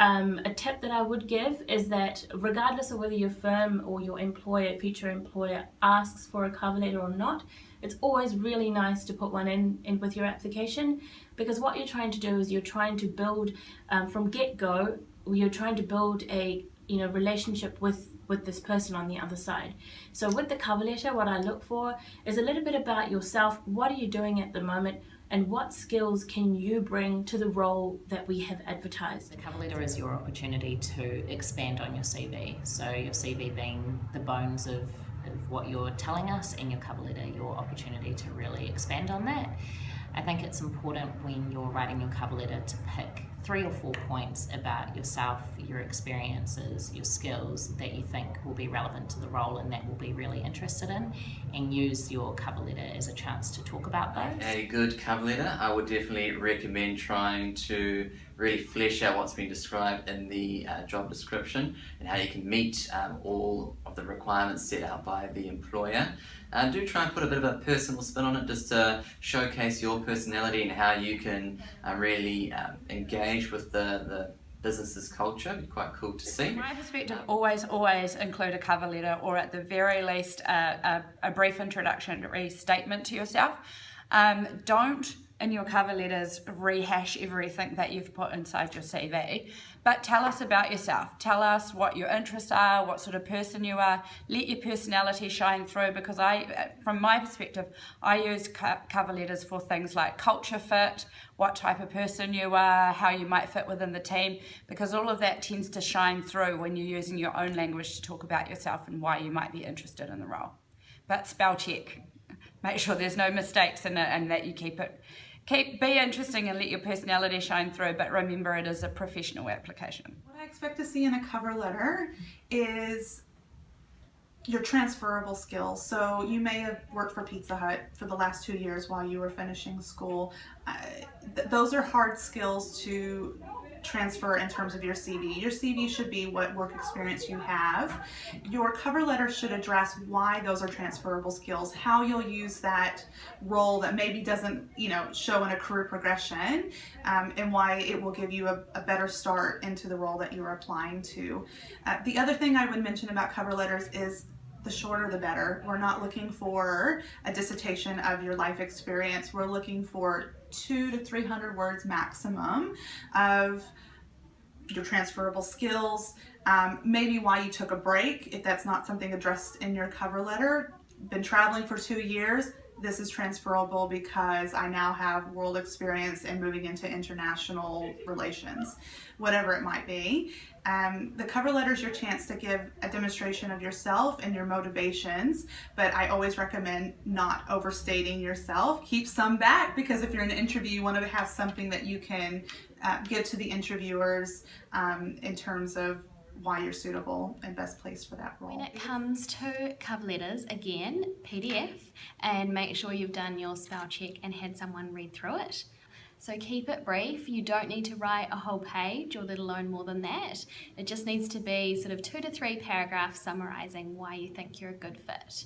A tip that I would give is that regardless of whether your firm or your employer, future employer, asks for a cover letter or not, it's always really nice to put one in with your application, because what you're trying to do is you're trying to build from get-go, you're trying to build a relationship with this person on the other side. So with the cover letter, what I look for is a little bit about yourself. What are you doing at the moment? And what skills can you bring to the role that we have advertised? The cover letter is your opportunity to expand on your CV. So your CV being the bones of what you're telling us, and your cover letter, your opportunity to really expand on that. I think it's important when you're writing your cover letter to pick 3 or 4 points about yourself, your experiences, your skills that you think will be relevant to the role and that will be really interested in, and use your cover letter as a chance to talk about those. A good cover letter, I would definitely recommend trying to really flesh out what's been described in the job description and how you can meet all of the requirements set out by the employer. Do try and put a bit of a personal spin on it, just to showcase your personality and how you can really engage with the business's culture. It'd be quite cool to see. From my perspective, always include a cover letter, or at the very least a brief introductory statement to yourself. Don't in your cover letters rehash everything that you've put inside your CV, but tell us about yourself. Tell us what your interests are, what sort of person you are. Let your personality shine through, because from my perspective, I use cover letters for things like culture fit, what type of person you are, how you might fit within the team, because all of that tends to shine through when you're using your own language to talk about yourself and why you might be interested in the role. But spell check. Make sure there's no mistakes in it, and that you be interesting and let your personality shine through, but remember it is a professional application. What I expect to see in a cover letter is your transferable skills. So you may have worked for Pizza Hut for the last 2 years while you were finishing school. Those are hard skills to transfer in terms of your CV. Your CV should be what work experience you have. Your cover letter should address why those are transferable skills, how you'll use that role that maybe doesn't, show in a career progression, and why it will give you a better start into the role that you're applying to. The other thing I would mention about cover letters is the shorter the better. We're not looking for a dissertation of your life experience. We're looking for 200 to 300 words maximum of your transferable skills, maybe why you took a break, if that's not something addressed in your cover letter. Been traveling for 2 years. This is transferable because I now have world experience and moving into international relations, whatever it might be. The cover letter is your chance to give a demonstration of yourself and your motivations, but I always recommend not overstating yourself. Keep some back, because if you're in an interview, you want to have something that you can give to the interviewers in terms of why you're suitable and best placed for that role. When it comes to cover letters, again, PDF, and make sure you've done your spell check and had someone read through it. So keep it brief. You don't need to write a whole page, or let alone more than that. It just needs to be sort of 2 to 3 paragraphs summarising why you think you're a good fit.